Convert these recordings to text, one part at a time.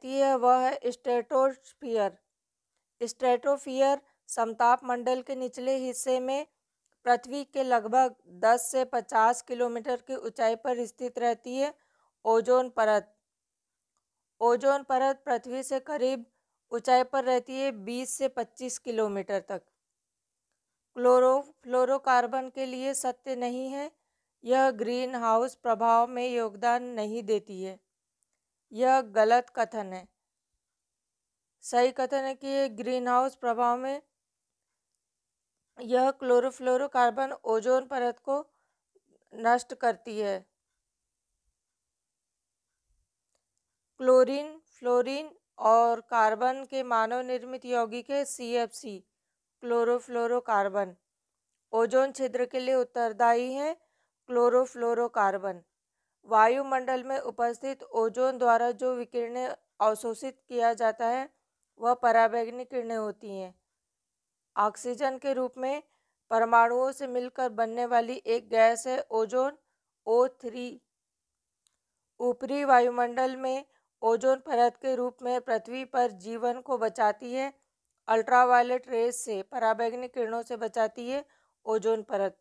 रहती है वह है स्ट्रेटोस्फीयर। स्ट्रेटोस्फीयर समताप मंडल के निचले हिस्से में पृथ्वी के लगभग 10 से 50 किलोमीटर की ऊंचाई पर स्थित रहती है। ओजोन परत ओजोन परत पृथ्वी से करीब ऊंचाई पर रहती है 20 से 25 किलोमीटर तक। क्लोरोफ्लोरोकार्बन के लिए सत्य नहीं है, यह ग्रीन हाउस प्रभाव में योगदान नहीं देती है। यह गलत कथन है। सही कथन है कि ग्रीन हाउस प्रभाव में यह क्लोरोफ्लोरोकार्बन ओजोन परत को नष्ट करती है। क्लोरीन, फ्लोरीन और कार्बन के मानव निर्मित यौगिक है CFC, क्लोरोफ्लोरोकार्बन। ओजोन छिद्र के लिए उत्तरदायी है क्लोरोफ्लोरोकार्बन। वायुमंडल में उपस्थित ओजोन द्वारा जो विकिरणें अवशोषित किया जाता है वह पराबैंगनी किरणें होती हैं। ऑक्सीजन के रूप में परमाणुओं से मिलकर बनने वाली एक गैस है ओजोन, O3। ऊपरी वायुमंडल में ओजोन परत के रूप में पृथ्वी पर जीवन को बचाती है। अल्ट्रावायलेट रेज से, पराबैंगनी किरणों से बचाती है ओजोन परत।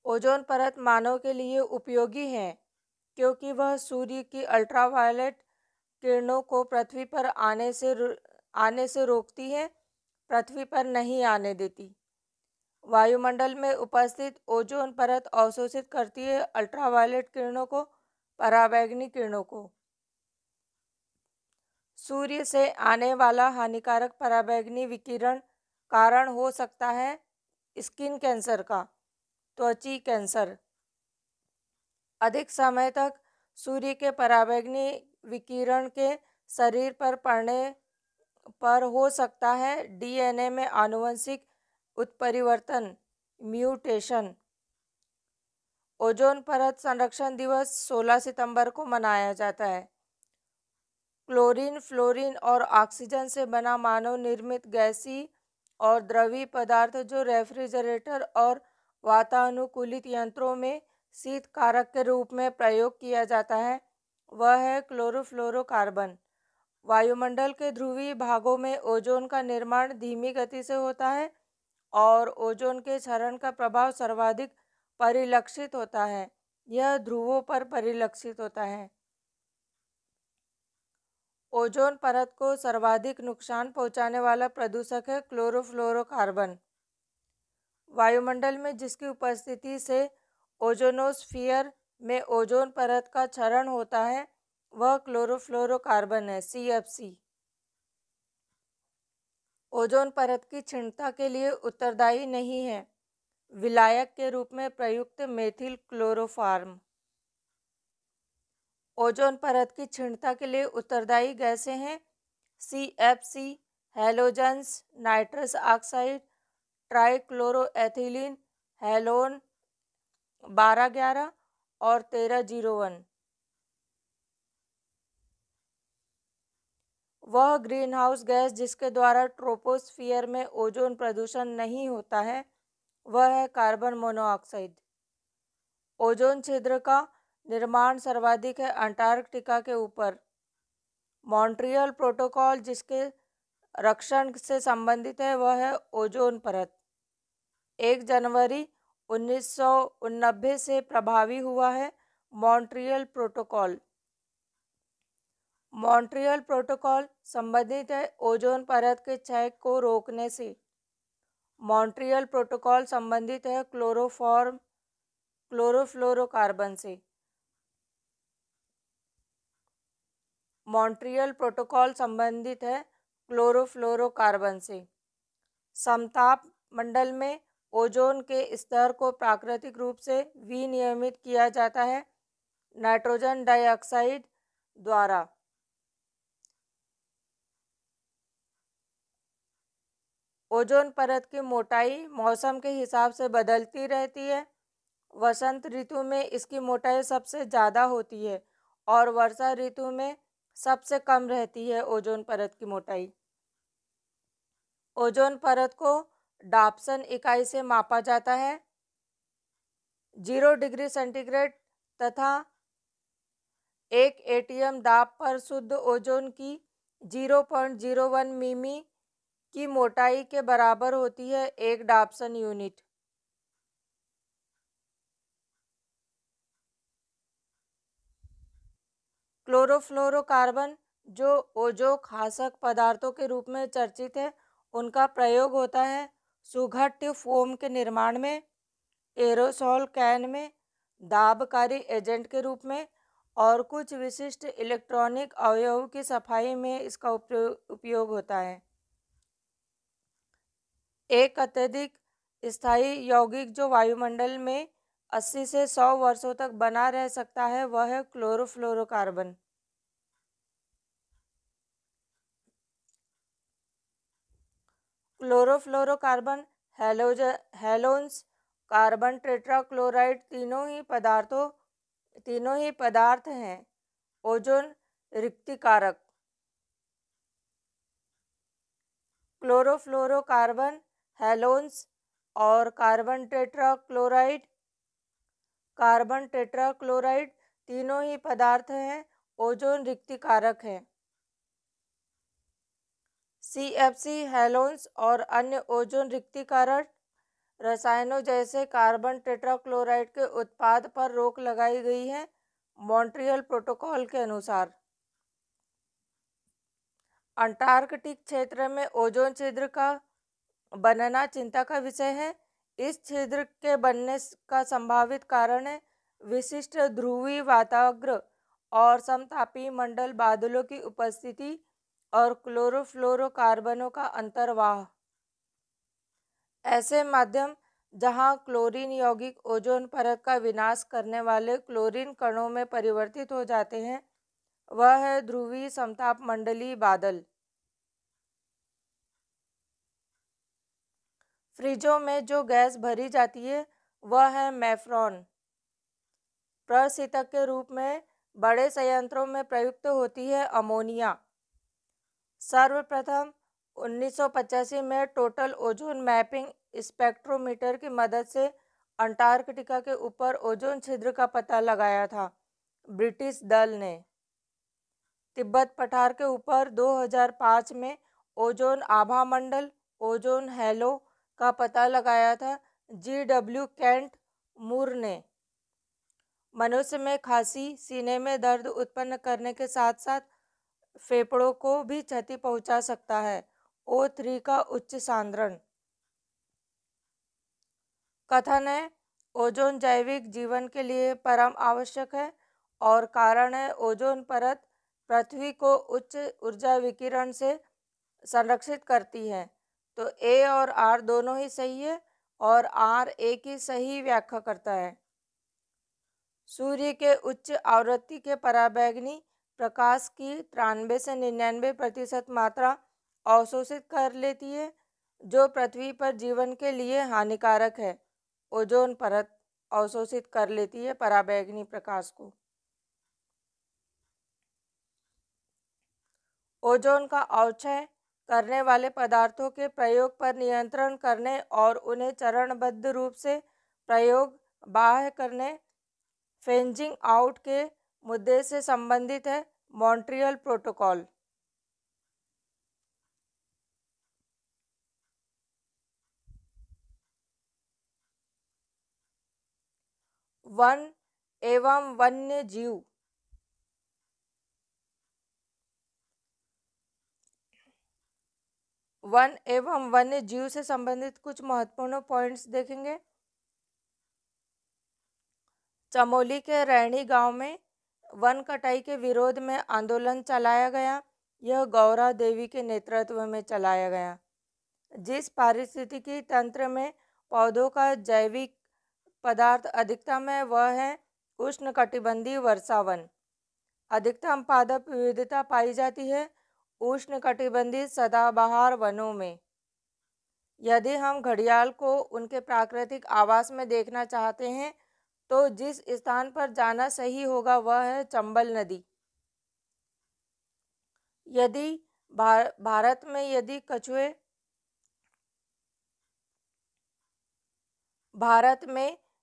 ओजोन परत मानव के लिए उपयोगी है क्योंकि वह सूर्य की अल्ट्रावायलेट किरणों को पृथ्वी पर आने से रोकती है, पृथ्वी पर नहीं आने देती। वायुमंडल में उपस्थित ओजोन परत अवशोषित करती है अल्ट्रावायलेट किरणों को, पराबैंगनी किरणों को। सूर्य से आने वाला हानिकारक पराबैंगनी विकिरण कारण हो सकता है स्किन कैंसर का, त्वचा कैंसर। अधिक समय तक सूर्य के पराबैंगनी विकिरण के शरीर पर पड़ने पर हो सकता है DNA में आनुवंशिक उत्परिवर्तन, म्यूटेशन। ओजोन परत संरक्षण दिवस 16 सितंबर को मनाया जाता है। क्लोरीन, फ्लोरीन और ऑक्सीजन से बना मानव निर्मित गैसीय और द्रवीय पदार्थ जो रेफ्रिजरेटर और वातानुकूलित यंत्रों में शीत कारक के रूप में प्रयोग किया जाता है वह है क्लोरोफ्लोरोकार्बन। वायुमंडल के ध्रुवीय भागों में ओजोन का निर्माण धीमी गति से होता है और ओजोन के क्षरण का प्रभाव सर्वाधिक परिलक्षित होता है। यह ध्रुवों पर परिलक्षित होता है। ओजोन परत को सर्वाधिक नुकसान पहुंचाने वाला प्रदूषक है क्लोरोफ्लोरोकार्बन। वायुमंडल में जिसकी उपस्थिति से ओजोनोस्फीयर में ओजोन परत का क्षरण होता है वह क्लोरोफ्लोरोकार्बन है, CFC। ओजोन परत की क्षीणता के लिए उत्तरदायी नहीं है विलायक के रूप में प्रयुक्त मेथिल क्लोरोफॉर्म। ओजोन परत की क्षीणता के लिए उत्तरदायी गैसें हैं CFC, halogens, nitrous oxide, trichloroethylene, halon 1211 और 1301। वह ग्रीन हाउस गैस जिसके द्वारा ट्रोपोस्फियर में ओजोन प्रदूषण नहीं होता है वह है कार्बन मोनोऑक्साइड। ओजोन छिद्र का निर्माण सर्वाधिक है अंटार्कटिका के ऊपर। मॉन्ट्रियल प्रोटोकॉल जिसके रक्षण से संबंधित है वह है ओजोन परत। 1 जनवरी 1989 से प्रभावी हुआ है मॉन्ट्रियल प्रोटोकॉल। मॉन्ट्रियल प्रोटोकॉल संबंधित है ओजोन परत के क्षय को रोकने से। मॉन्ट्रियल प्रोटोकॉल संबंधित है क्लोरोफ्लोरोकार्बन से। मॉन्ट्रियल प्रोटोकॉल संबंधित है क्लोरोफ्लोरोकार्बन से। समताप मंडल में ओजोन के स्तर को प्राकृतिक रूप से विनियमित किया जाता है नाइट्रोजन डाइऑक्साइड द्वारा। ओजोन परत की मोटाई मौसम के हिसाब से बदलती रहती है। वसंत ऋतु में इसकी मोटाई सबसे ज़्यादा होती है और वर्षा ऋतु में सबसे कम रहती है ओजोन परत की मोटाई। ओजोन परत को डाप्सन इकाई से मापा जाता है 0 डिग्री सेंटीग्रेड तथा 1 दाब पर शुद्ध ओजोन की 0.01 मिमी की मोटाई के बराबर होती है 1 डाप्सन यूनिट। क्लोरोफ्लोरोकार्बन जो ओजोखासक पदार्थों के रूप में चर्चित है, उनका प्रयोग होता है सुघट्य फोम के निर्माण में, एरोसोल कैन में, दाबकारी एजेंट के रूप में और कुछ विशिष्ट इलेक्ट्रॉनिक अवयवों की सफाई में इसका उपयोग होता है। एक अत्यधिक स्थायी यौगिक जो वायुमंडल में 80 से 100 वर्षों तक बना रह सकता है वह है chlorofluorocarbon. Chlorofluorocarbon, halons, carbon tetrachloride तीनों ही पदार्थ हैं ओजोन रिक्तिकारक। क्लोरोफ्लोरोकार्बन, हेलोन्स और कार्बन टेट्राक्लोराइड तीनों ही पदार्थ हैं ओजोन रिक्तिकारक हैं। CFC, हेलोन्स और अन्य ओजोन रिक्तिकारक रसायनों जैसे कार्बन टेट्राक्लोराइड के उत्पाद पर रोक लगाई गई है मॉन्ट्रियल प्रोटोकॉल के अनुसार। अंटार्कटिक क्षेत्र में ओजोन छिद्र का बनना चिंता का विषय है। इस छिद्र के बनने का संभावित कारण है विशिष्ट ध्रुवीय वाताग्र और समतापीय मंडल बादलों की उपस्थिति और क्लोरोफ्लोरोकार्बनों का अंतर्वाह। ऐसे माध्यम जहां क्लोरीन यौगिक ओजोन परत का विनाश करने वाले क्लोरीन कणों में परिवर्तित हो जाते हैं वह है ध्रुवीय समताप मंडलीय बादल। फ्रिजों में जो गैस भरी जाती है वह है मैफ्रॉन। प्रशीतक के रूप में बड़े संयंत्रों में प्रयुक्त होती है अमोनिया। सर्वप्रथम 1985 में टोटल ओजोन मैपिंग स्पेक्ट्रोमीटर की मदद से अंटार्कटिका के ऊपर ओजोन छिद्र का पता लगाया था ब्रिटिश दल ने। तिब्बत पठार के ऊपर 2005 में ओजोन आभा मंडल ओजोन हैलो का पता लगाया था GW केंट मूर ने। मनुष्य में खांसी, सीने में दर्द उत्पन्न करने के साथ साथ फेफड़ों को भी क्षति पहुंचा सकता है। O3 का उच्च सांद्रण। कथन है ओजोन जैविक जीवन के लिए परम आवश्यक है और कारण है ओजोन परत पृथ्वी को उच्च ऊर्जा विकिरण से संरक्षित करती है। तो A और R दोनों ही सही है और R A की सही व्याख्या करता है। सूर्य के उच्च आवृत्ति के पराबैंगनी प्रकाश की 93 से 99% मात्रा अवशोषित कर लेती है जो पृथ्वी पर जीवन के लिए हानिकारक है। ओजोन परत अवशोषित कर लेती है पराबैंगनी प्रकाश को। ओजोन का अवक्षय करने वाले पदार्थों के प्रयोग पर नियंत्रण करने और उन्हें चरणबद्ध रूप से प्रयोग बाह्य करने फेजिंग आउट के मुद्दे से संबंधित है मॉन्ट्रियल प्रोटोकॉल। वन एवं वन्य जीव। वन एवं वन्य जीव से संबंधित कुछ महत्वपूर्ण पॉइंट्स देखेंगे। चमोली के रैणी गांव में वन कटाई के विरोध में आंदोलन चलाया गया। यह गौरा देवी के नेतृत्व में चलाया गया। जिस पारिस्थितिकी तंत्र में पौधों का जैविक पदार्थ अधिकतम है वह है उष्णकटिबंधीय वर्षा वन। अधिकतम पादप विविधता पाई जाती है उष्णकटिबंधीय सदाबहार वनों में। यदि हम घड़ियाल को उनके प्राकृतिक आवास में देखना चाहते हैं तो जिस स्थान पर जाना सही होगा वह है चंबल नदी। यदि भारत में यदि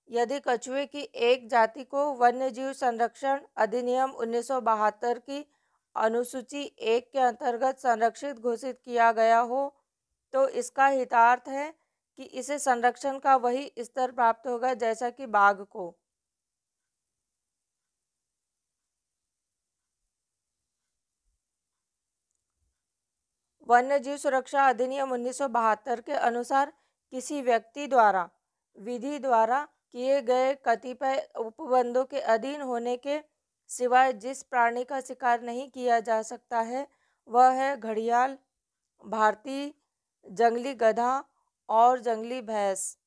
यदि कछुए की एक जाति को वन्यजीव संरक्षण अधिनियम 1972 की अनुसूची 1 के अंतर्गत संरक्षित घोषित किया गया हो, तो इसका हितार्थ है कि इसे संरक्षण का वही स्तर प्राप्त होगा जैसा कि बाघ को। वन्यजीव सुरक्षा अधिनियम 1972 के अनुसार किसी व्यक्ति द्वारा विधि द्वारा किए गए कतिपय उपबंधों के अधीन होने के सिवाय जिस प्राणी का शिकार नहीं किया जा सकता है वह है घड़ियाल, भारतीय जंगली गधा और जंगली भैंस।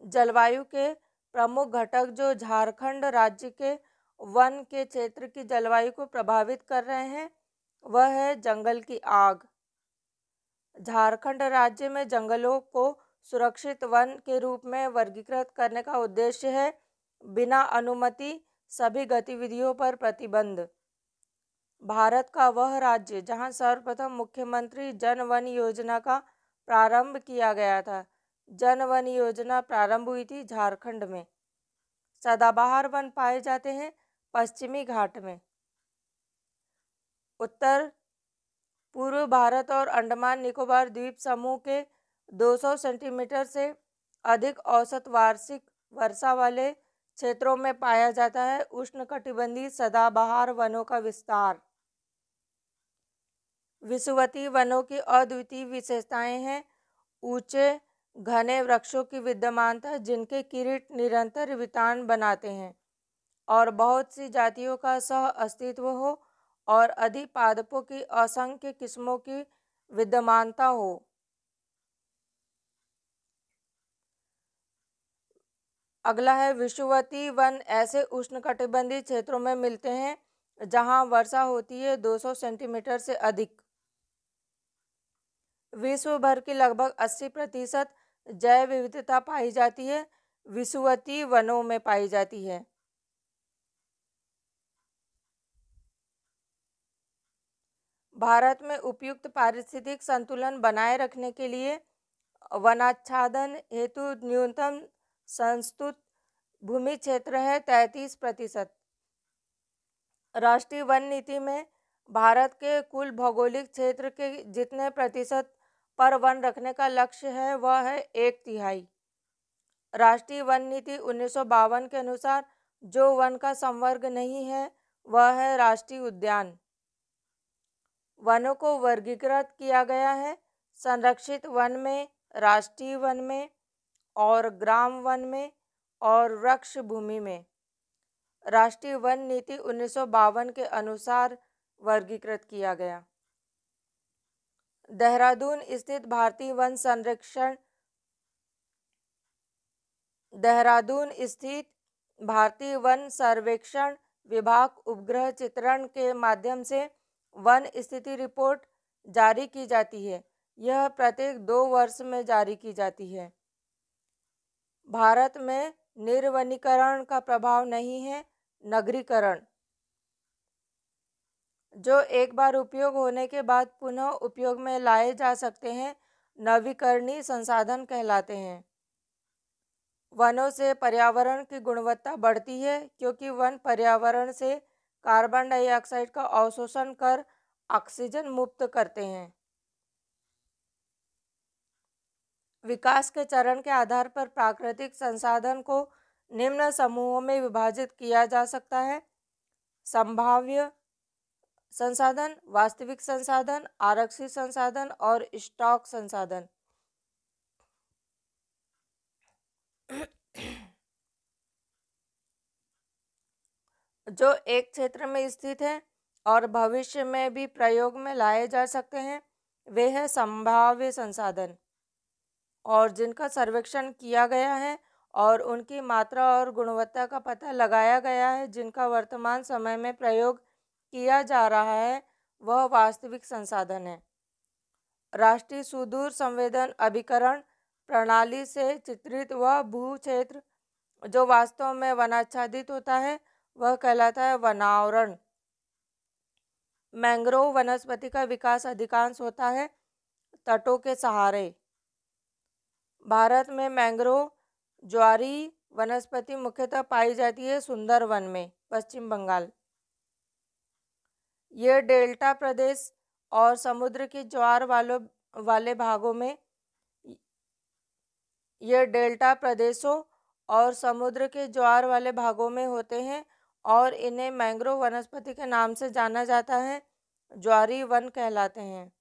जलवायु के प्रमुख घटक जो झारखंड राज्य के वन के क्षेत्र की जलवायु को प्रभावित कर रहे हैं वह है जंगल की आग। झारखंड राज्य में जंगलों को सुरक्षित वन के रूप में वर्गीकृत करने का उद्देश्य है बिना अनुमति सभी गतिविधियों पर प्रतिबंध। भारत का वह राज्य जहां सर्वप्रथम मुख्यमंत्री जन वन योजना का प्रारंभ किया गया था। जन वन योजना प्रारंभ हुई थी झारखंड में। सदाबहार वन पाए जाते हैं पश्चिमी घाट में। उत्तर पूर्व भारत और अंडमान निकोबार द्वीप समूह के 200 सेंटीमीटर से अधिक औसत वार्षिक वर्षा वाले क्षेत्रों में पाया जाता है उष्णकटिबंधीय सदाबहार वनों का विस्तार। विषुवतीय वनों की अद्वितीय विशेषताएं हैं ऊंचे घने वृक्षों की विद्यमानता जिनके किरीट निरंतर वितान बनाते हैं और बहुत सी जातियों का सह अस्तित्व हो और अधिपादपों की असंख्य किस्मों की विद्यमानता हो। अगला है विषुवतीय वन ऐसे उष्णकटिबंधीय क्षेत्रों में मिलते हैं जहां वर्षा होती है 200 सेंटीमीटर से अधिक। विश्व भर की लगभग 80% जैव विविधता पाई जाती है विषुवतीय वनों में पाई जाती है। भारत में उपयुक्त पारिस्थितिक संतुलन बनाए रखने के लिए वनाच्छादन हेतु न्यूनतम संस्तुत भूमि क्षेत्र है 33%। राष्ट्रीय वन नीति में भारत के कुल भौगोलिक क्षेत्र के जितने प्रतिशत पर वन रखने का लक्ष्य है वह है 1/3। राष्ट्रीय वन नीति 1952 के अनुसार जो वन का संवर्ग नहीं है वह है राष्ट्रीय उद्यान। वनों को वर्गीकृत किया गया है संरक्षित वन में, राष्ट्रीय वन में और ग्राम वन में और वृक्ष भूमि में। राष्ट्रीय वन नीति 1952 के अनुसार वर्गीकृत किया गया। देहरादून स्थित भारतीय वन संरक्षण देहरादून स्थित भारतीय वन सर्वेक्षण विभाग उपग्रह चित्रण के माध्यम से वन स्थिति रिपोर्ट जारी की जाती है। यह प्रत्येक 2 वर्ष में जारी की जाती है। भारत में निर्वनीकरण का प्रभाव नहीं है नगरीकरण जो एक बार उपयोग होने के बाद पुनः उपयोग में लाए जा सकते हैं नवीकरणीय संसाधन कहलाते हैं। वनों से पर्यावरण की गुणवत्ता बढ़ती है क्योंकि वन पर्यावरण से कार्बन डाइऑक्साइड का अवशोषण कर ऑक्सीजन मुक्त करते हैं। विकास के चरण के आधार पर प्राकृतिक संसाधन को निम्न समूहों में विभाजित किया जा सकता है संभाव्य संसाधन, वास्तविक संसाधन, आरक्षित संसाधन और स्टॉक संसाधन। जो एक क्षेत्र में स्थित है और भविष्य में भी प्रयोग में लाए जा सकते हैं वे है संभाव्य संसाधन और जिनका सर्वेक्षण किया गया है और उनकी मात्रा और गुणवत्ता का पता लगाया गया है जिनका वर्तमान समय में प्रयोग किया जा रहा है वह वास्तविक संसाधन है। राष्ट्रीय सुदूर संवेदन अभिकरण प्रणाली से चित्रित वह भू क्षेत्र जो वास्तव में वनाच्छादित होता है वह कहलाता है वनावरण। मैंग्रोव वनस्पति का विकास अधिकांश होता है तटों के सहारे। भारत में मैंग्रोव ज्वारी वनस्पति मुख्यतः पाई जाती है सुंदरवन में, पश्चिम बंगाल। ये डेल्टा प्रदेश और समुद्र की ज्वार वाले भागों में ये डेल्टा प्रदेशों और समुद्र के ज्वार वाले भागों में होते हैं और इन्हें मैंग्रोव वनस्पति के नाम से जाना जाता है, ज्वारी वन कहलाते हैं।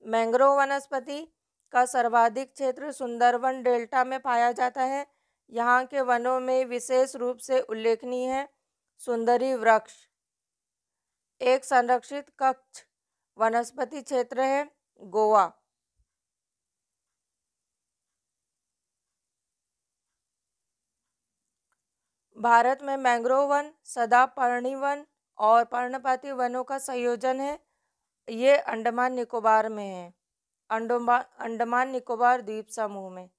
मैंग्रोव वनस्पति का सर्वाधिक क्षेत्र सुंदरवन डेल्टा में पाया जाता है। यहाँ के वनों में विशेष रूप से उल्लेखनीय है सुंदरी वृक्ष, एक संरक्षित कक्ष वनस्पति क्षेत्र है, गोवा। भारत में मैंग्रोव वन सदापर्णी वन और पर्णपाती वनों का संयोजन है। ये अंडमान निकोबार में है, अंडमान निकोबार द्वीप समूह में।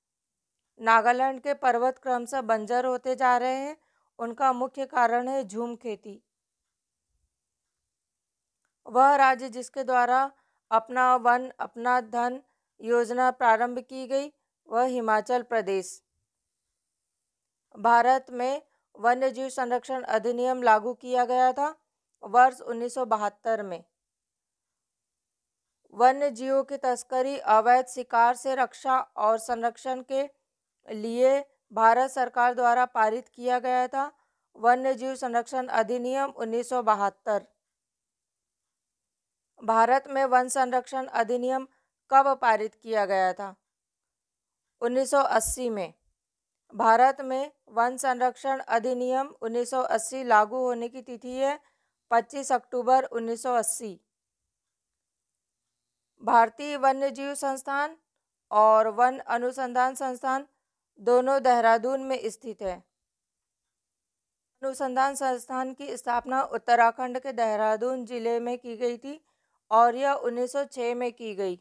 नागालैंड के पर्वत क्रमशः बंजर होते जा रहे हैं। उनका मुख्य कारण है झूम खेती। वह राज्य जिसके द्वारा अपना वन अपना धन योजना प्रारंभ की गई वह हिमाचल प्रदेश। भारत में वन्यजीव संरक्षण अधिनियम लागू किया गया था वर्ष 1972 में। वन्य जीवों की तस्करी, अवैध शिकार से रक्षा और संरक्षण के लिए भारत सरकार द्वारा पारित किया गया था वन्य जीव संरक्षण अधिनियम 1972। भारत में वन संरक्षण अधिनियम कब पारित किया गया था? 1980 में। भारत में वन संरक्षण अधिनियम 1980 लागू होने की तिथि है 25 अक्टूबर 1980। भारतीय वन्यजीव संस्थान और वन अनुसंधान संस्थान दोनों देहरादून में स्थित है। अनुसंधान संस्थान की स्थापना उत्तराखंड के देहरादून जिले में की गई थी और यह 1906 में की गई।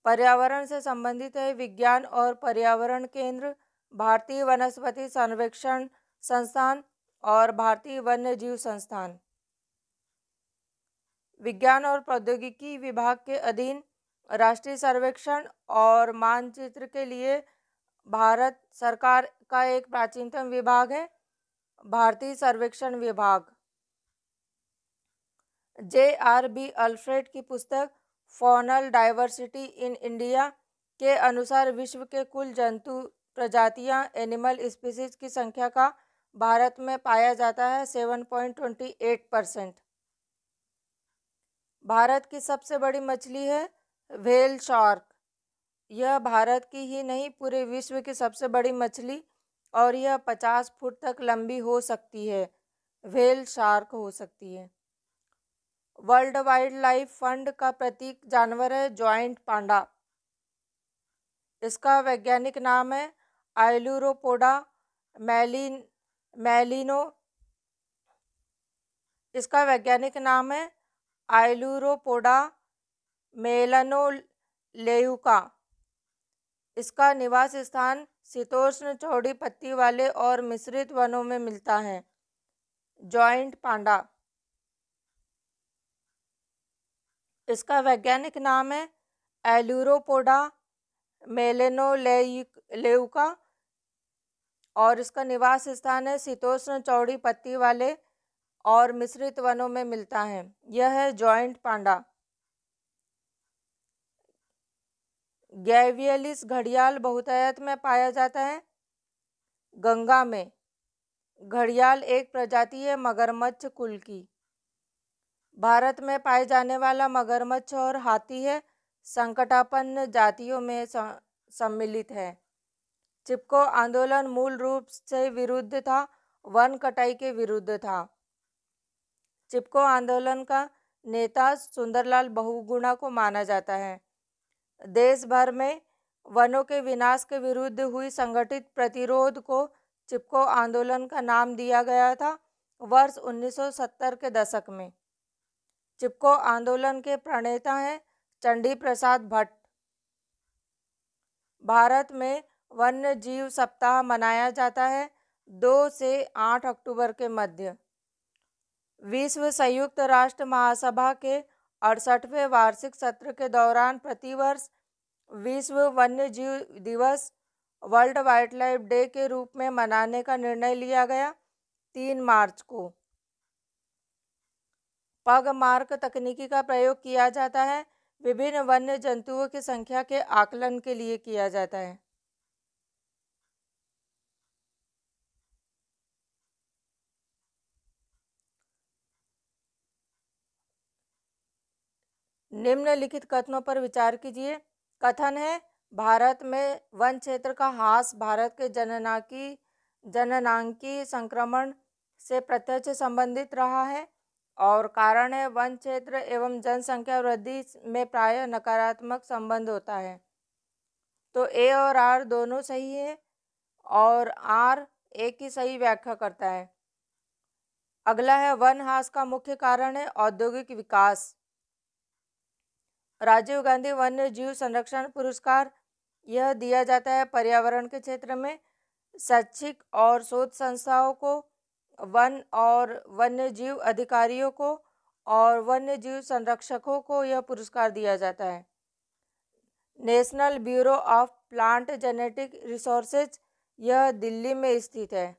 पर्यावरण से संबंधित है विज्ञान और पर्यावरण केंद्र, भारतीय वनस्पति सर्वेक्षण संस्थान और भारतीय वन्यजीव संस्थान। विज्ञान और प्रौद्योगिकी विभाग के अधीन राष्ट्रीय सर्वेक्षण और मानचित्र के लिए भारत सरकार का एक प्राचीनतम विभाग है भारतीय सर्वेक्षण विभाग। JRB अल्फ्रेड की पुस्तक फॉनल डाइवर्सिटी इन इंडिया के अनुसार विश्व के कुल जंतु प्रजातियां एनिमल स्पीसीज की संख्या का भारत में पाया जाता है 7.28%। भारत की सबसे बड़ी मछली है व्हेल शार्क। यह भारत की ही नहीं पूरे विश्व की सबसे बड़ी मछली और यह 50 फुट तक लंबी हो सकती है। व्हेल शार्क हो सकती है। वर्ल्ड वाइल्ड लाइफ फंड का प्रतीक जानवर है जॉइंट पांडा। इसका वैज्ञानिक नाम है आइलुरोपोडा मैलिनो। इसका वैज्ञानिक नाम है आइलुरोपोडा मेलानोलेउका। इसका निवास स्थान शीतोष्ण चौड़ी पत्ती वाले और मिश्रित वनों में मिलता है। जॉइंट पांडा। इसका वैज्ञानिक नाम है एलुरोपोडा मेलेनोलेउका और इसका निवास स्थान है शीतोष्ण चौड़ी पत्ती वाले और मिश्रित वनों में मिलता है। यह है जॉइंट पांडा। गैवियलिस घड़ियाल बहुतायत में पाया जाता है गंगा में। घड़ियाल एक प्रजाति है मगरमच्छ कुल की। भारत में पाए जाने वाला मगरमच्छ और हाथी है संकटापन्न जातियों में सम्मिलित है। चिपको आंदोलन मूल रूप से विरुद्ध था, वन कटाई के विरुद्ध था। चिपको आंदोलन का नेता सुंदरलाल बहुगुणा को माना जाता है। देश भर में वनों के विनाश के विरुद्ध हुई संगठित प्रतिरोध को चिपको आंदोलन का नाम दिया गया था वर्ष 1970 के दशक में। चिपको आंदोलन के प्रणेता हैं चंडी प्रसाद भट्ट। भारत में वन्य जीव सप्ताह मनाया जाता है 2 से 8 अक्टूबर के मध्य। विश्व संयुक्त राष्ट्र महासभा के 68वें वार्षिक सत्र के दौरान प्रतिवर्ष विश्व वन्य जीव दिवस वर्ल्ड वाइल्ड लाइफ डे के रूप में मनाने का निर्णय लिया गया। 3 मार्च को पग मार्क तकनीकी का प्रयोग किया जाता है। विभिन्न वन्य जंतुओं की संख्या के आकलन के लिए किया जाता है। निम्नलिखित कथनों पर विचार कीजिए। कथन है, भारत में वन क्षेत्र का ह्रास भारत के जननांकी संक्रमण से प्रत्यक्ष संबंधित रहा है और कारण है वन क्षेत्र एवं जनसंख्या वृद्धि में प्रायः नकारात्मक संबंध होता है। तो ए और आर दोनों सही है और आर ए की सही व्याख्या करता है। अगला है, वन ह्रास का मुख्य कारण है औद्योगिक विकास। राजीव गांधी वन्य जीव संरक्षण पुरस्कार यह दिया जाता है पर्यावरण के क्षेत्र में शैक्षिक और शोध संस्थाओं को, वन और वन्य जीव अधिकारियों को और वन्य जीव संरक्षकों को यह पुरस्कार दिया जाता है। National bureau of plant genetic resources यह दिल्ली में स्थित है।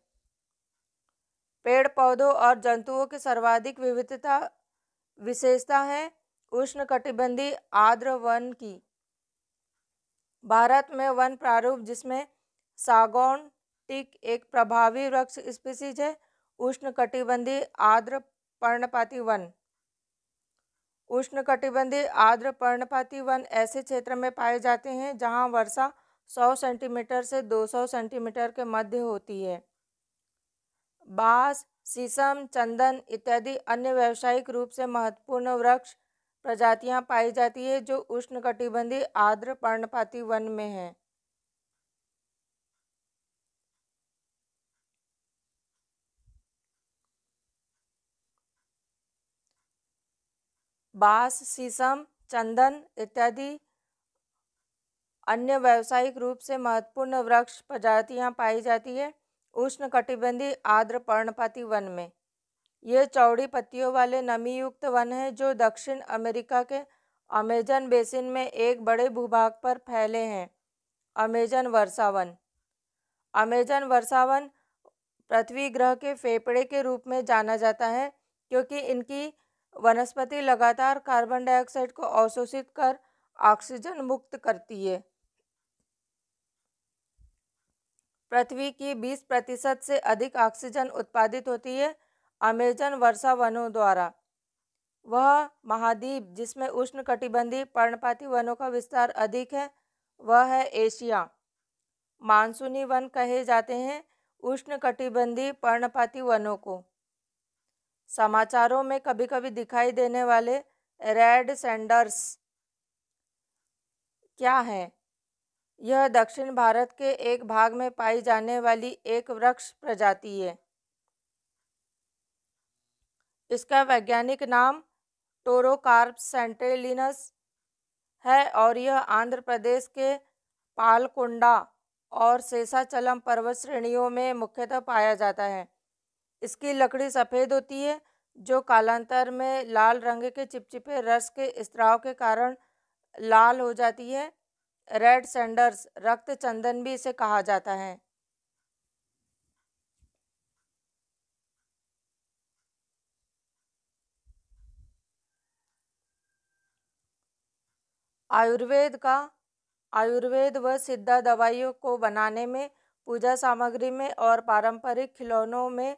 पेड़ पौधों और जंतुओं की सर्वाधिक विशेषता है उष्णकटिबंधीय आर्द्र वन की। भारत में वन प्रारूप जिसमें सागौन टीक एक प्रभावी वृक्ष स्पीसीज है। उष्णकटिबंधीय आर्द्र पर्णपाती वन। उष्णकटिबंधीय आर्द्र पर्णपाती वन ऐसे क्षेत्र में पाए जाते हैं जहां वर्षा 100 सेंटीमीटर से 200 सेंटीमीटर के मध्य होती है। बांस, शीशम, चंदन इत्यादि अन्य व्यावसायिक रूप से महत्वपूर्ण वृक्ष प्रजातियां पाई जाती है जो उष्णकटिबंधीय आर्द्र पर्णपाती वन में है। बांस, शीशम, चंदन इत्यादि अन्य व्यावसायिक रूप से महत्वपूर्ण वृक्ष प्रजातियां पाई जाती है उष्णकटिबंधीय आर्द्र पर्णपाती वन में। ये चौड़ी पत्तियों वाले नमीयुक्त वन हैं जो दक्षिण अमेरिका के अमेजन बेसिन में एक बड़े भूभाग पर फैले हैं। अमेजन वर्षावन। अमेजन वर्षावन पृथ्वी ग्रह के फेफड़े के रूप में जाना जाता है क्योंकि इनकी वनस्पति लगातार कार्बन डाइऑक्साइड को अवशोषित कर ऑक्सीजन मुक्त करती है। पृथ्वी की 20% से अधिक ऑक्सीजन उत्पादित होती है अमेजन वर्षा वनों द्वारा। वह महाद्वीप जिसमें उष्णकटिबंधीय पर्णपाती वनों का विस्तार अधिक है वह है एशिया। मानसूनी वन कहे जाते हैं उष्णकटिबंधीय पर्णपाती वनों को। समाचारों में कभी कभी दिखाई देने वाले रेड सैंडर्स क्या है? यह दक्षिण भारत के एक भाग में पाई जाने वाली एक वृक्ष प्रजाति है। इसका वैज्ञानिक नाम टोरोकार्प सेंट्रेलिनस है और यह आंध्र प्रदेश के पालकोंडा और शेषाचलम पर्वत श्रेणियों में मुख्यतः पाया जाता है। इसकी लकड़ी सफ़ेद होती है जो कालांतर में लाल रंग के चिपचिपे रस के स्राव के कारण लाल हो जाती है। रेड सैंडर्स रक्त चंदन भी इसे कहा जाता है। आयुर्वेद व सिद्ध दवाइयों को बनाने में, पूजा सामग्री में और पारंपरिक खिलौनों में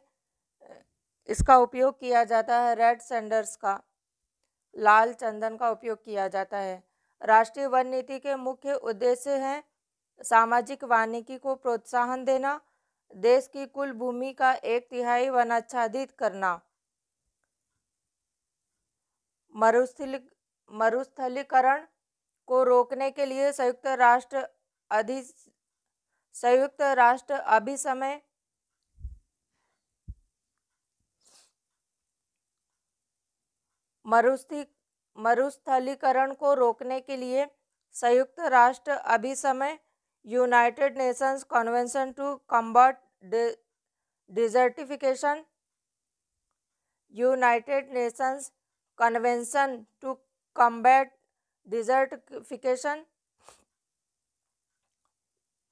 इसका उपयोग किया जाता है। रेड सैंडर्स का लाल चंदन का उपयोग किया जाता है। राष्ट्रीय वन नीति के मुख्य उद्देश्य हैं सामाजिक वानिकी को प्रोत्साहन देना, देश की कुल भूमि का 1/3 वनाच्छादित करना, मरुस्थलीकरण को रोकने के लिए संयुक्त राष्ट्र अभिसमय मरुस्थलीकरण को रोकने के लिए संयुक्त राष्ट्र अभिसमय United Nations Convention to combat desertification, United Nations Convention to combat desertification.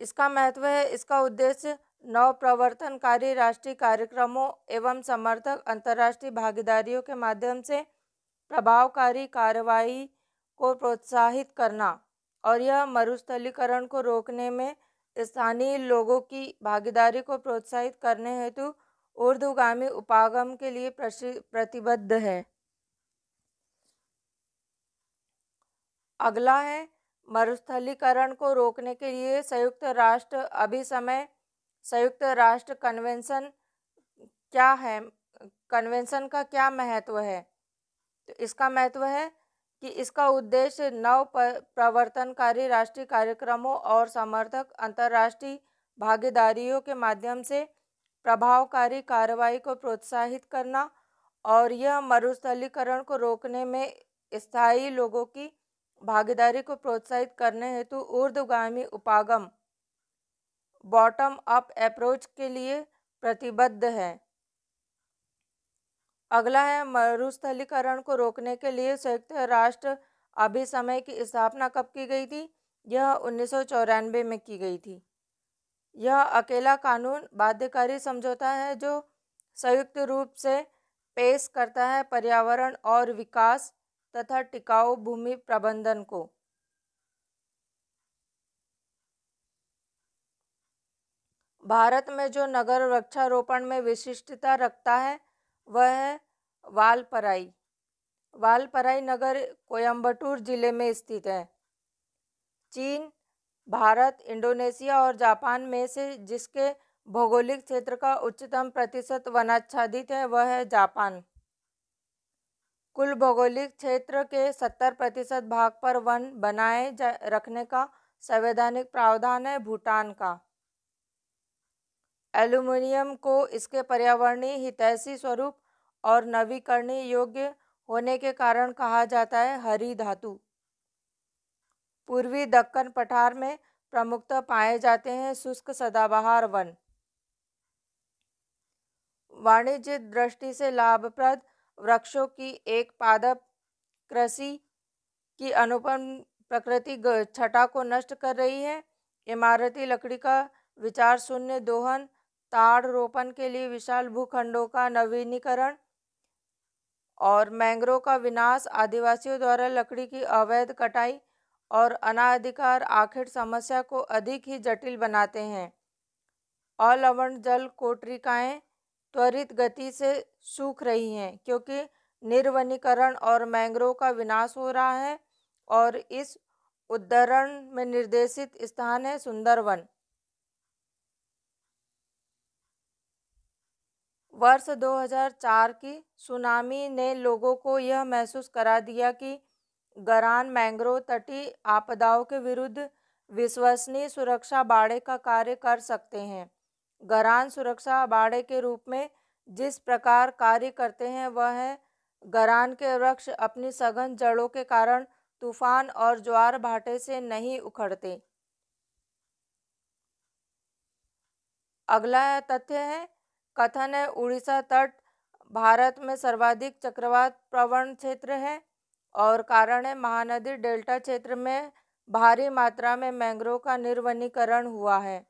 इसका महत्व है, इसका उद्देश्य नव प्रवर्तनकारी राष्ट्रीय कार्यक्रमों एवं समर्थक अंतर्राष्ट्रीय भागीदारियों के माध्यम से प्रभावकारी कार्रवाई को प्रोत्साहित करना और यह मरुस्थलीकरण को रोकने में स्थानीय लोगों की भागीदारी को प्रोत्साहित करने हेतु ऊर्ध्वगामी उपागम के लिए प्रतिबद्ध है। अगला है, मरुस्थलीकरण को रोकने के लिए संयुक्त राष्ट्र कन्वेंशन क्या है, कन्वेंशन का क्या महत्व है? तो इसका महत्व है कि इसका उद्देश्य नव प्रवर्तनकारी राष्ट्रीय कार्यक्रमों और समर्थक अंतर्राष्ट्रीय भागीदारियों के माध्यम से प्रभावकारी कार्रवाई को प्रोत्साहित करना और यह मरुस्थलीकरण को रोकने में स्थायी लोगों की भागीदारी को प्रोत्साहित करने हेतु ऊर्ध्वगामी उपागम बॉटम अप अप्रोच के लिए प्रतिबद्ध है। अगला है, मरुस्थलीकरण को रोकने के लिए संयुक्त राष्ट्र अभिसमय की स्थापना कब की गई थी? यह 1994 में की गई थी। यह अकेला कानून बाध्यकारी समझौता है जो संयुक्त रूप से पेश करता है पर्यावरण और विकास तथा टिकाऊ भूमि प्रबंधन को। भारत में जो नगर वृक्षारोपण में विशिष्टता रखता है वह है वालपराई। वालपराई नगर कोयम्बटूर जिले में स्थित है। चीन, भारत, इंडोनेशिया और जापान में से जिसके भौगोलिक क्षेत्र का उच्चतम प्रतिशत वनाच्छादित है वह है जापान। कुल भौगोलिक क्षेत्र के 70% भाग पर वन बनाए रखने का संवैधानिक प्रावधान है भूटान का। एल्युमिनियम को इसके पर्यावरणीय हितैषी स्वरूप और नवीकरणीय योग्य होने के कारण कहा जाता है हरी धातु। पूर्वी दक्कन पठार में प्रमुखतः पाए जाते हैं शुष्क सदाबहार वन। वाणिज्य दृष्टि से लाभप्रद वृक्षों की एक पादप कृषि की अनुपम प्रकृति छटा को नष्ट कर रही है। इमारती लकड़ी का विचार शून्य दोहन, ताड़ रोपण के लिए विशाल भूखंडों का नवीनीकरण और मैंग्रोव का विनाश आदिवासियों द्वारा लकड़ी की अवैध कटाई और अनाधिकार आखेट समस्या को अधिक ही जटिल बनाते हैं। अलवण जल कोटरिकाएं त्वरित गति से सूख रही हैं क्योंकि निर्वनीकरण और मैंग्रोव का विनाश हो रहा है और इस उद्धरण में निर्देशित स्थान है सुंदरवन। वर्ष 2004 की सुनामी ने लोगों को यह महसूस करा दिया कि गरान मैंग्रोव तटीय आपदाओं के विरुद्ध विश्वसनीय सुरक्षा बाड़े का कार्य कर सकते हैं। गरान सुरक्षा बाड़े के रूप में जिस प्रकार कार्य करते हैं वह है, गरान के वृक्ष अपनी सघन जड़ों के कारण तूफान और ज्वार भाटे से नहीं उखड़ते। अगला तथ्य है, कथन है उड़ीसा तट भारत में सर्वाधिक चक्रवात प्रवण क्षेत्र है और कारण है महानदी डेल्टा क्षेत्र में भारी मात्रा में मैंग्रोव का निर्वनीकरण हुआ है।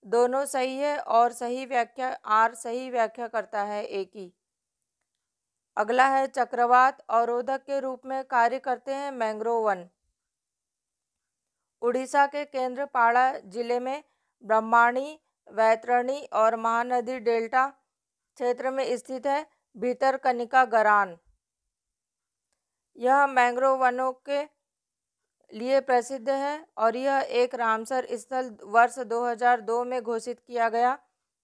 दोनों सही है और सही व्याख्या आर सही व्याख्या करता है एक ही। अगला है, चक्रवात अवरोधक के रूप में कार्य करते हैं मैंग्रोव वन। उड़ीसा के केंद्रपाड़ा जिले में ब्रह्माणी, वैतरणी और महानदी डेल्टा क्षेत्र में स्थित है भितरकनिका गरान। यह मैंग्रोव वनों के लिए प्रसिद्ध है और यह एक रामसर स्थल वर्ष 2002 में घोषित किया गया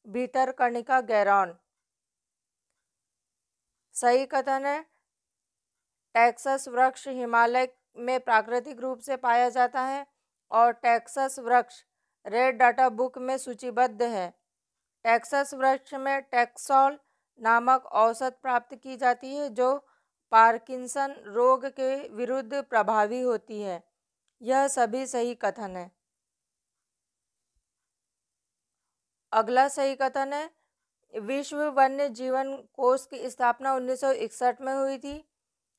भितरकनिका गैरान। सही कथन है, टेक्सास वृक्ष हिमालय में प्राकृतिक रूप से पाया जाता है और टेक्सास वृक्ष रेड डाटा बुक में सूचीबद्ध है। टेक्सास वृक्ष में टेक्सोल नामक औषध प्राप्त की जाती है जो पार्किंसन रोग के विरुद्ध प्रभावी होती है। यह सभी सही कथन है। अगला सही कथन है विश्व वन्य जीवन कोष की स्थापना 1961 में हुई थी।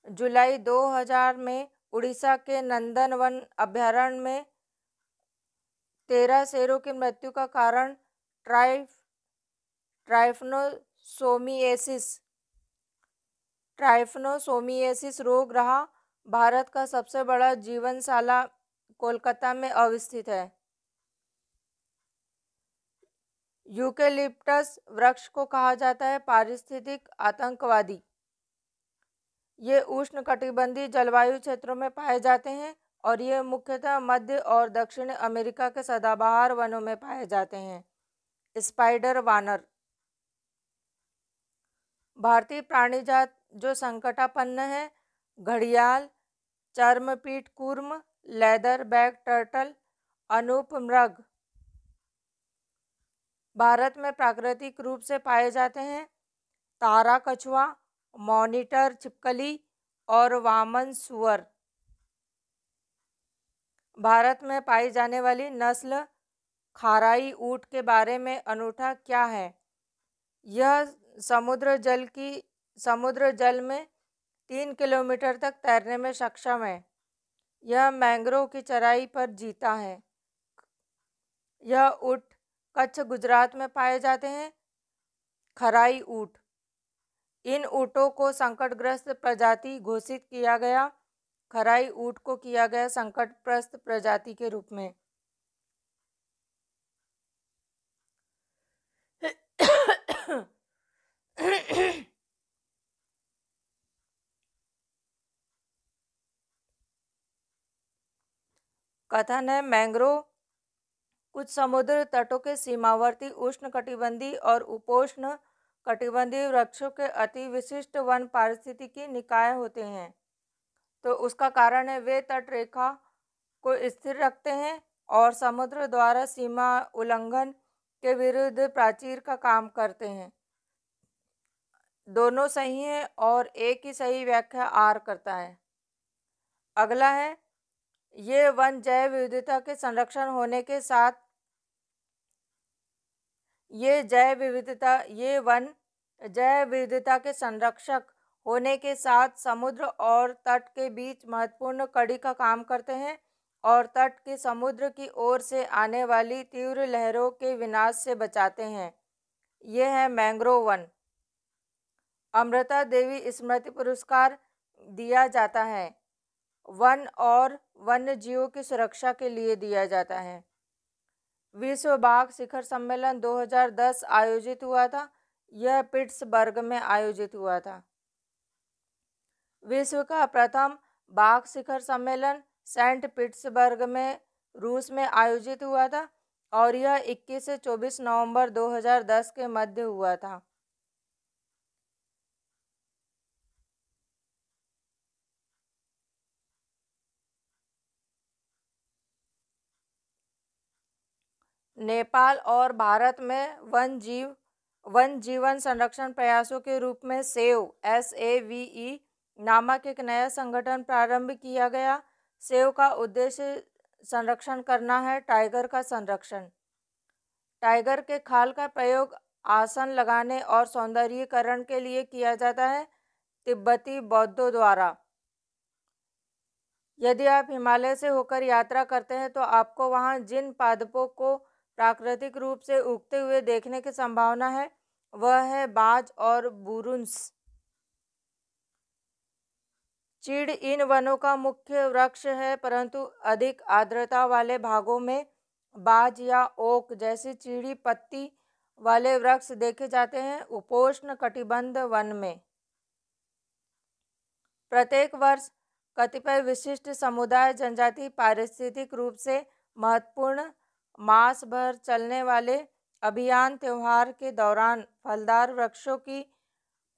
जुलाई 2000 में उड़ीसा के नंदनवन अभयारण्य में 13 शेरों की मृत्यु का कारण ट्राइफनोसोमिएसिस रोग रहा। भारत का सबसे बड़ा जीवनशाला कोलकाता में अवस्थित है। यूकेलिप्टस वृक्ष को कहा जाता है पारिस्थितिक आतंकवादी। ये उष्णकटिबंधीय जलवायु क्षेत्रों में पाए जाते हैं और ये मुख्यतः मध्य और दक्षिण अमेरिका के सदाबहार वनों में पाए जाते हैं। स्पाइडर वानर भारतीय प्राणी जात जो संकटापन्न है। घड़ियाल, चर्मपीट कूर्म, लेदर बैक टर्टल, अनूप मृग भारत में प्राकृतिक रूप से पाए जाते हैं। तारा कछुआ, मॉनिटर छिपकली और वामन सुअर। भारत में पाई जाने वाली नस्ल खाराई ऊँट के बारे में अनूठा क्या है? यह समुद्र जल में 3 किलोमीटर तक तैरने में सक्षम है। यह मैंग्रोव की चराई पर जीता है। यह ऊँट कच्छ गुजरात में पाए जाते हैं। खराई ऊँट इन ऊँटों को संकटग्रस्त प्रजाति घोषित किया गया। खराई ऊँट को किया गया संकटग्रस्त प्रजाति के रूप में। कथन है मैंग्रोव कुछ समुद्र तटों के सीमावर्ती उष्णकटिबंधीय और उपोष्ण कटिबंधीय वृक्षों के अति विशिष्ट वन पारिस्थितिकी निकाय होते हैं। तो उसका कारण है वे तट रेखा को स्थिर रखते हैं और समुद्र द्वारा सीमा उल्लंघन के विरुद्ध प्राचीर का काम करते हैं। दोनों सही है और एक ही सही व्याख्या आर करता है। अगला है ये वन जैव विविधता के संरक्षण होने के साथ ये वन जैव विविधता के संरक्षक होने के साथ समुद्र और तट के बीच महत्वपूर्ण कड़ी का काम करते हैं और तट के समुद्र की ओर से आने वाली तीव्र लहरों के विनाश से बचाते हैं। यह है मैंग्रोव वन। अमृता देवी स्मृति पुरस्कार दिया जाता है। वन और वन्य जीवों की सुरक्षा के लिए दिया जाता है। विश्व बाघ शिखर सम्मेलन 2010 आयोजित हुआ था। यह पिट्सबर्ग में आयोजित हुआ था। विश्व का प्रथम बाघ शिखर सम्मेलन सेंट पीटर्सबर्ग में रूस में आयोजित हुआ था और यह 21 से 24 नवंबर 2010 के मध्य हुआ था। नेपाल और भारत में वन जीवन संरक्षण प्रयासों के रूप में SAVE नामक एक नया संगठन प्रारंभ किया गया। सेव का उद्देश्य संरक्षण करना है। टाइगर का संरक्षण। टाइगर के खाल का प्रयोग आसन लगाने और सौंदर्यीकरण के लिए किया जाता है तिब्बती बौद्धों द्वारा। यदि आप हिमालय से होकर यात्रा करते हैं तो आपको वहां जिन पादपों को प्राकृतिक रूप से उगते हुए देखने की संभावना है वह है बाज और बुरुंश। चीड़ इन वनों का मुख्य वृक्ष है, परंतु अधिक आर्द्रता वाले भागों में बाज या ओक जैसी चीड़ी पत्ती वाले वृक्ष देखे जाते हैं। उपोष्ण कटिबंध वन में प्रत्येक वर्ष कतिपय विशिष्ट समुदाय जनजाति पारिस्थितिक रूप से महत्वपूर्ण मास भर चलने वाले अभियान त्योहार के दौरान फलदार वृक्षों की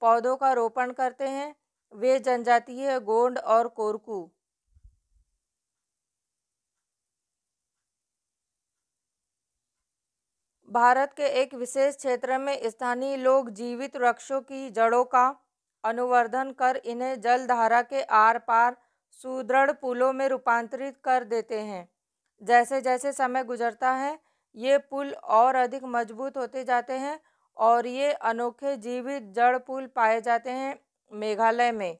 पौधों का रोपण करते हैं। वे जनजातीय गोंड और कोरकू। भारत के एक विशेष क्षेत्र में स्थानीय लोग जीवित वृक्षों की जड़ों का अनुवर्धन कर इन्हें जलधारा के आर पार सुदृढ़ पुलों में रूपांतरित कर देते हैं। जैसे जैसे समय गुजरता है ये पुल और अधिक मजबूत होते जाते हैं और ये अनोखे जीवित जड़ पुल पाए जाते हैं मेघालय में।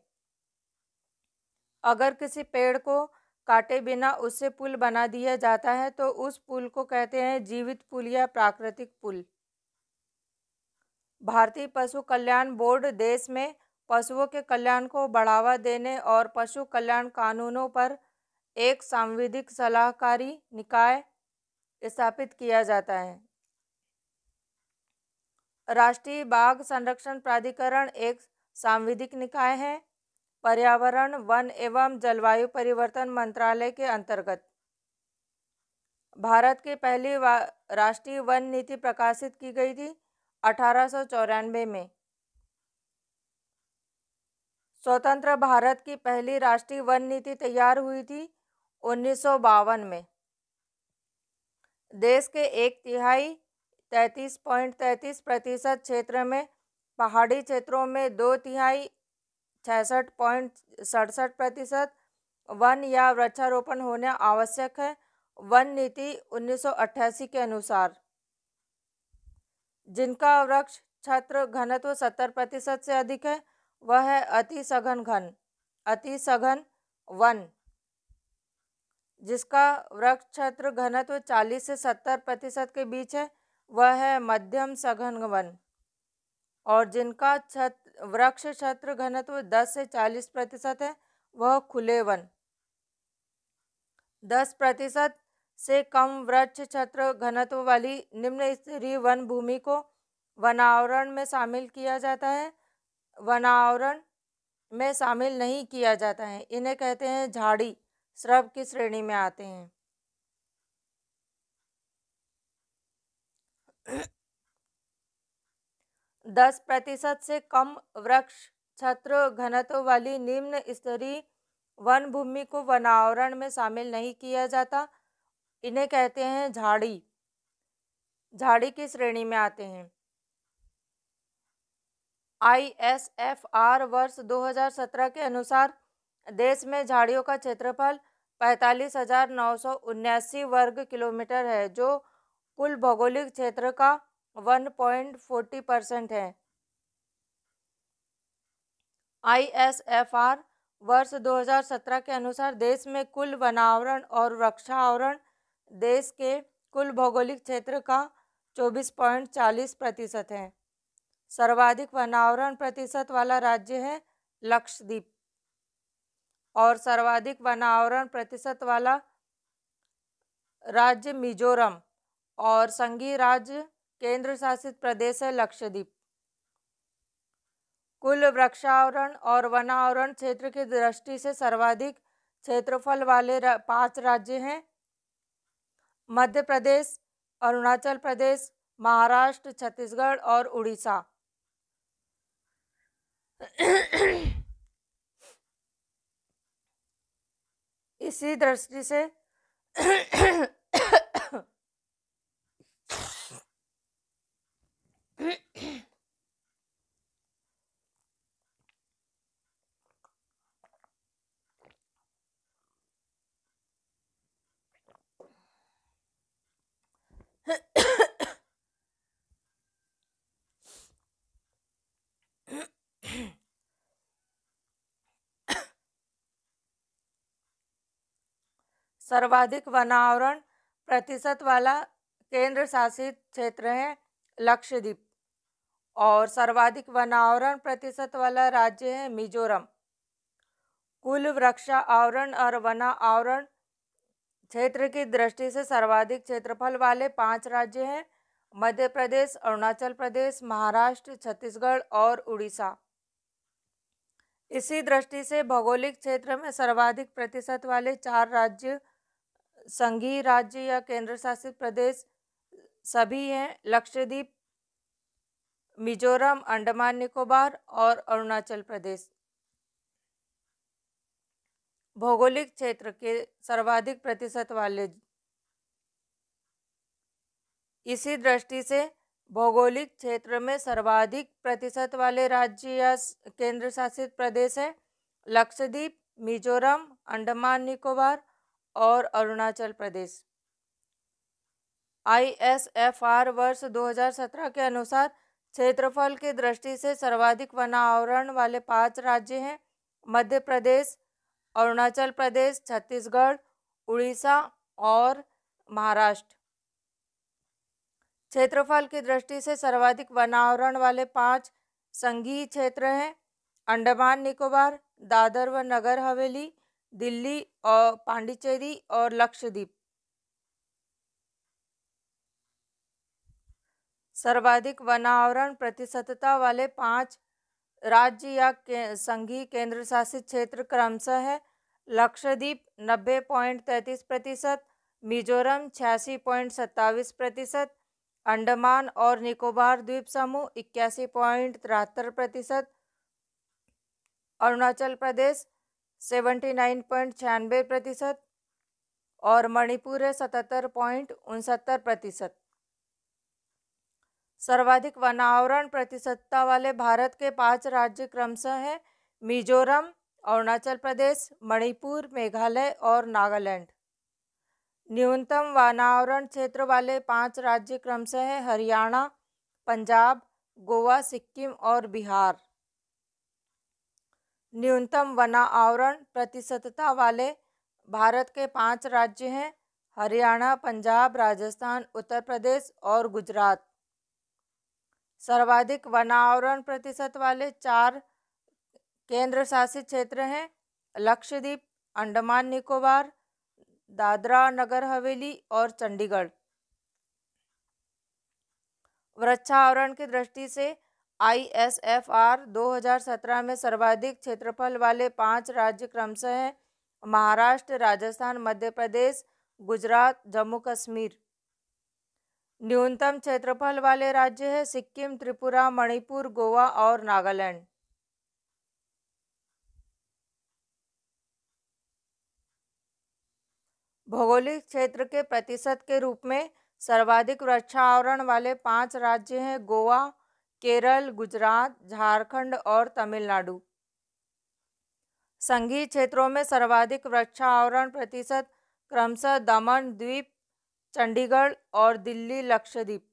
अगर किसी पेड़ को काटे बिना उससे पुल बना दिया जाता है तो उस पुल को कहते हैं जीवित पुल या प्राकृतिक पुल। भारतीय पशु कल्याण बोर्ड देश में पशुओं के कल्याण को बढ़ावा देने और पशु कल्याण कानूनों पर एक सांविधिक सलाहकारी निकाय स्थापित किया जाता है। राष्ट्रीय बाघ संरक्षण प्राधिकरण एक सांविधिक निकाय है, पर्यावरण, वन एवं जलवायु परिवर्तन मंत्रालय के अंतर्गत। भारत की पहली राष्ट्रीय वन नीति प्रकाशित की गई थी 1894 में। स्वतंत्र भारत की पहली राष्ट्रीय वन नीति तैयार हुई थी 1952 में। देश के 1/3 33.33% क्षेत्र में, पहाड़ी क्षेत्रों में 2/3 66.67% वन या वृक्षारोपण होना आवश्यक है। वन नीति 1988 के अनुसार जिनका वृक्ष क्षेत्र घनत्व 70% से अधिक है वह है अति सघन वन। जिसका वृक्ष क्षेत्र घनत्व 40 से 70% के बीच है वह है मध्यम सघन वन। और जिनका वृक्ष क्षेत्र घनत्व 10 से 40% है वह खुले वन। 10% से कम वृक्ष क्षेत्र घनत्व वाली निम्न स्तरीय वन भूमि को वनावरण में शामिल किया जाता है, वनावरण में शामिल नहीं किया जाता है। इन्हें कहते हैं झाड़ी, श्रब की श्रेणी में आते हैं। 10% से कम वृक्ष क्षेत्र घनत्व वाली निम्न स्तरीय वन भूमि को वनावरण में शामिल नहीं किया जाता। इन्हें कहते हैं झाड़ी की श्रेणी में आते हैं। ISFR वर्ष 2017 के अनुसार देश में झाड़ियों का क्षेत्रफल 45,979 वर्ग किलोमीटर है, जो कुल भौगोलिक क्षेत्र का 1.40% है। ISFR वर्ष 2017 के अनुसार देश में कुल वनावरण और वृक्षावरण देश के कुल भौगोलिक क्षेत्र का 24.40% है। सर्वाधिक वनावरण प्रतिशत वाला राज्य है लक्षद्वीप और सर्वाधिक वनावरण प्रतिशत वाला राज्य मिजोरम और संघीय राज्य केंद्र शासित प्रदेश है लक्षद्वीप। कुल वृक्षावरण और वनावरण क्षेत्र की दृष्टि से सर्वाधिक क्षेत्रफल वाले 5 राज्य हैं मध्य प्रदेश, अरुणाचल प्रदेश, महाराष्ट्र, छत्तीसगढ़ और उड़ीसा। इसी दृष्टि से सर्वाधिक वनावरण प्रतिशत वाला केंद्र शासित क्षेत्र है लक्षद्वीप और सर्वाधिक वनावरण प्रतिशत वाला राज्य है मिजोरम। कुल वृक्षावरण और वनावरण क्षेत्र की दृष्टि से सर्वाधिक क्षेत्रफल वाले 5 राज्य हैं मध्य प्रदेश, अरुणाचल प्रदेश, महाराष्ट्र, छत्तीसगढ़ और उड़ीसा। इसी दृष्टि से भौगोलिक क्षेत्र में सर्वाधिक प्रतिशत वाले 4 राज्य संघीय राज्य या केंद्र शासित प्रदेश सभी हैं लक्षद्वीप, मिजोरम, अंडमान निकोबार और अरुणाचल प्रदेश। भौगोलिक क्षेत्र के सर्वाधिक प्रतिशत वाले। इसी दृष्टि से भौगोलिक क्षेत्र में सर्वाधिक प्रतिशत वाले राज्य या केंद्र शासित प्रदेश है लक्षद्वीप, मिजोरम, अंडमान निकोबार और अरुणाचल प्रदेश। ISFR वर्ष 2017 के अनुसार क्षेत्रफल की दृष्टि से सर्वाधिक वन आवरण वाले 5 राज्य हैं: मध्य प्रदेश, अरुणाचल प्रदेश, छत्तीसगढ़, उड़ीसा और महाराष्ट्र। क्षेत्रफल की दृष्टि से सर्वाधिक वन आवरण वाले 5 संघीय क्षेत्र हैं: अंडमान निकोबार, दादर व नगर हवेली, दिल्ली और पांडिचेरी और लक्षद्वीप। सर्वाधिक वन आवरण प्रतिशतता वाले 5 राज्य या संघीय केंद्र शासित क्षेत्र क्रमशः है: लक्षद्वीप 90.33%, मिजोरम 86.27%, अंडमान और निकोबार द्वीप समूह 81.73%, अरुणाचल प्रदेश 79.96% और मणिपुर 77.69%। सर्वाधिक वन आवरण प्रतिशतता वाले भारत के 5 राज्य क्रमशः हैं: मिजोरम, अरुणाचल प्रदेश, मणिपुर, मेघालय और नागालैंड। न्यूनतम वन आवरण क्षेत्र वाले 5 राज्य क्रमशः हैं: हरियाणा, पंजाब, गोवा, सिक्किम और बिहार। न्यूनतम वन आवरण प्रतिशतता वाले भारत के 5 राज्य हैं: हरियाणा, पंजाब, राजस्थान, उत्तर प्रदेश और गुजरात। सर्वाधिक वन आवरण प्रतिशत वाले 4 केंद्र शासित क्षेत्र हैं: लक्षद्वीप, अंडमान निकोबार, दादरा नगर हवेली और चंडीगढ़। वृक्षावरण की दृष्टि से ISFR 2017 में सर्वाधिक क्षेत्रफल वाले 5 राज्य क्रमशः हैं: महाराष्ट्र, राजस्थान, मध्य प्रदेश, गुजरात, जम्मू कश्मीर। न्यूनतम क्षेत्रफल वाले राज्य हैं सिक्किम, त्रिपुरा, मणिपुर, गोवा और नागालैंड। भौगोलिक क्षेत्र के प्रतिशत के रूप में सर्वाधिक वृक्षावरण वाले 5 राज्य हैं: गोवा, केरल, गुजरात, झारखंड और तमिलनाडु। संघीय क्षेत्रों में सर्वाधिक वृक्षावरण प्रतिशत क्रमशः दमन द्वीप, चंडीगढ़ और दिल्ली लक्षद्वीप।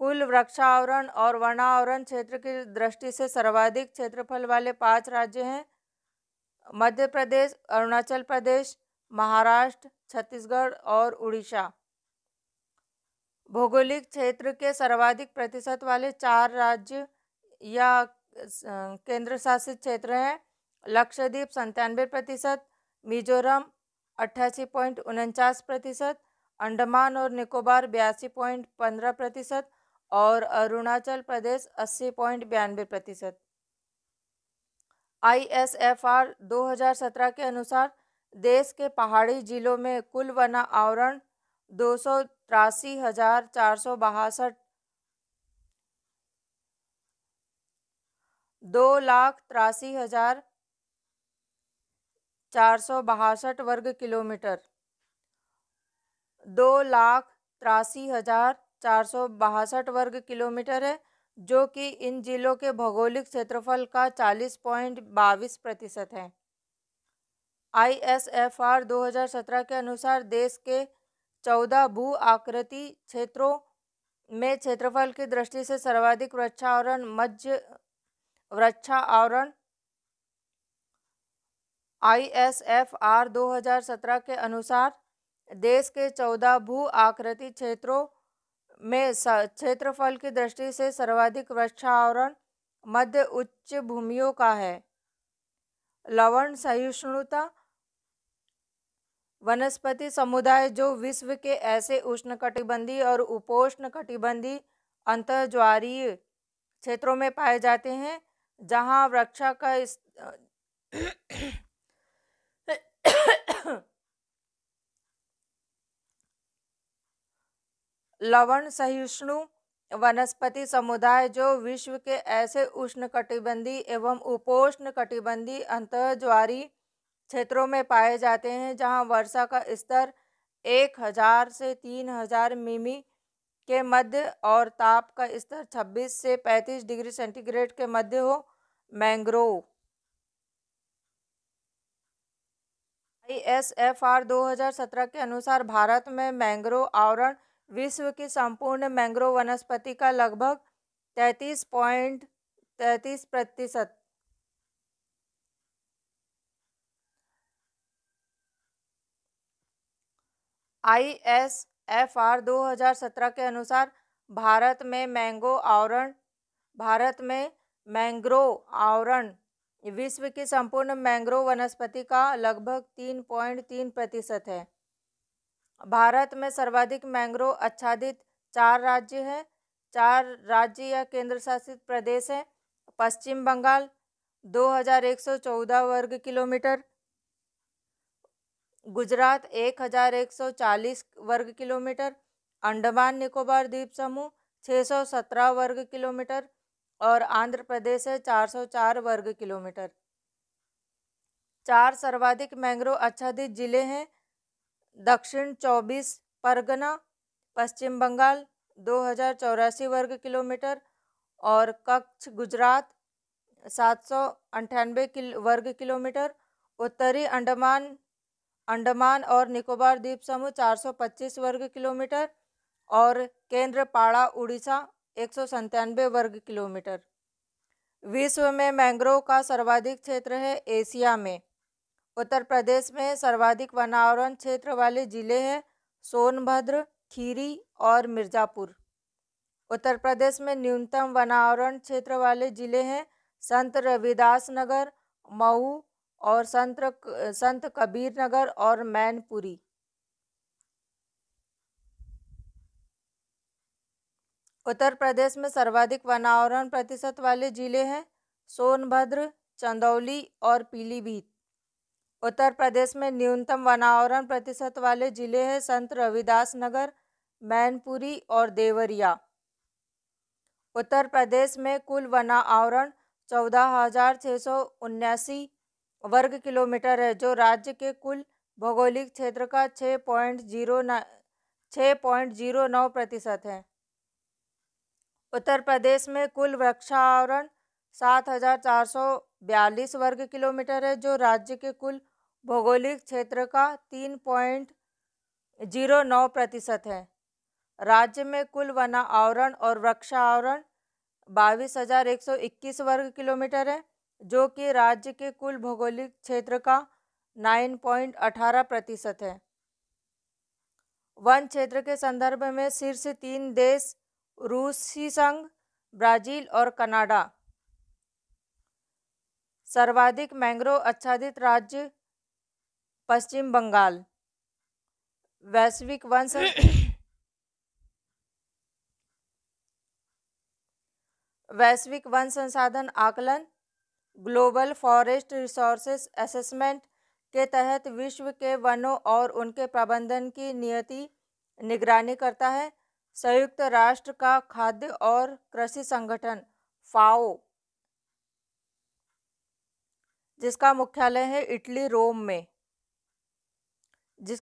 कुल वृक्षावरण और वनावरण क्षेत्र की दृष्टि से सर्वाधिक क्षेत्रफल वाले 5 राज्य हैं: मध्य प्रदेश, अरुणाचल प्रदेश, महाराष्ट्र, छत्तीसगढ़ और उड़ीसा। भौगोलिक क्षेत्र के सर्वाधिक प्रतिशत वाले 4 राज्य या केंद्र शासित क्षेत्र हैं: लक्षद्वीप 97%, मिजोरम 88.49%, अंडमान और निकोबार 82.15% और अरुणाचल प्रदेश 80.92%। ISFR 2017 के अनुसार देश के पहाड़ी जिलों में कुल वन आवरण 2,83,462 वर्ग किलोमीटर 2,83,462 वर्ग किलोमीटर है, जो कि इन जिलों के भौगोलिक क्षेत्रफल का 40.22% है। ISFR 2017 के अनुसार देश के 14 भू आकृति क्षेत्रों में क्षेत्रफल की दृष्टि से सर्वाधिक वृक्षावरण ISFR 2017 के अनुसार देश के 14 भू आकृति क्षेत्रों में क्षेत्रफल की दृष्टि से सर्वाधिक वृक्षावरण मध्य उच्च भूमियों का है। लवण सहिष्णुता वनस्पति समुदाय जो विश्व के ऐसे उष्णकटिबंधीय और उपोष्णकटिबंधीय अंतर्ज्वारीय क्षेत्रों में पाए जाते हैं जहां वृक्षा का लवण सहिष्णु वनस्पति समुदाय जो विश्व के ऐसे उष्णकटिबंधीय एवं उपोष्णकटिबंधीय अंतर्ज्वारीय क्षेत्रों में पाए जाते हैं जहां वर्षा का स्तर 1000 से 3000 मिमी के मध्य और ताप का स्तर 26 से 35 डिग्री सेंटीग्रेड के मध्य हो। मैंग्रोव ISFR 2017 के अनुसार भारत में मैंग्रोव आवरण विश्व की संपूर्ण मैंग्रोव वनस्पति का लगभग 33.33%। ISFR 2017 के अनुसार भारत में मैंग्रोव आवरण विश्व की संपूर्ण मैंग्रोव वनस्पति का लगभग 3.3% है। भारत में सर्वाधिक मैंग्रोव आच्छादित 4 राज्य या केंद्र शासित प्रदेश हैं। पश्चिम बंगाल 2114 वर्ग किलोमीटर, गुजरात 1140 वर्ग किलोमीटर, अंडमान निकोबार द्वीप समूह 617 वर्ग किलोमीटर और आंध्र प्रदेश है 404 वर्ग किलोमीटर। 4 सर्वाधिक मैंग्रोव आच्छादित जिले हैं दक्षिण 24 परगना, पश्चिम बंगाल 2084 वर्ग किलोमीटर और कच्छ गुजरात 798 वर्ग किलोमीटर, उत्तरी अंडमान और निकोबार द्वीप समूह 425 वर्ग किलोमीटर और केंद्रपाड़ा उड़ीसा 197 वर्ग किलोमीटर। विश्व में मैंग्रोव का सर्वाधिक क्षेत्र है एशिया में। उत्तर प्रदेश में सर्वाधिक वनावरण क्षेत्र वाले जिले हैं सोनभद्र, खीरी और मिर्ज़ापुर। उत्तर प्रदेश में न्यूनतम वनावरण क्षेत्र वाले जिले हैं संत रविदास नगर, मऊ और संत कबीर नगर और मैनपुरी। उत्तर प्रदेश में सर्वाधिक वनावरण प्रतिशत वाले जिले हैं सोनभद्र, चंदौली और पीलीभीत। उत्तर प्रदेश में न्यूनतम वनावरण प्रतिशत वाले जिले हैं संत रविदास नगर, मैनपुरी और देवरिया। उत्तर प्रदेश में कुल वनावरण 14,679 वर्ग किलोमीटर है, जो राज्य के कुल भौगोलिक क्षेत्र का 6.09% है। उत्तर प्रदेश में कुल वृक्षावरण 7,442 वर्ग किलोमीटर है, जो राज्य के कुल भौगोलिक क्षेत्र का 3.09% है। राज्य में कुल वनावरण और वृक्षावरण 22,121 वर्ग किलोमीटर है, जो कि राज्य के कुल भौगोलिक क्षेत्र का 9.18% है। वन क्षेत्र के संदर्भ में शीर्ष 3 देश रूसी संघ, ब्राजील और कनाडा। सर्वाधिक मैंग्रोव आच्छादित राज्य पश्चिम बंगाल। वैश्विक वन संसाधन आकलन ग्लोबल फॉरेस्ट रिसोर्सेस असेसमेंट के तहत विश्व के वनों और उनके प्रबंधन की निगरानी करता है। संयुक्त राष्ट्र का खाद्य और कृषि संगठन फाओ, जिसका मुख्यालय है इटली रोम में,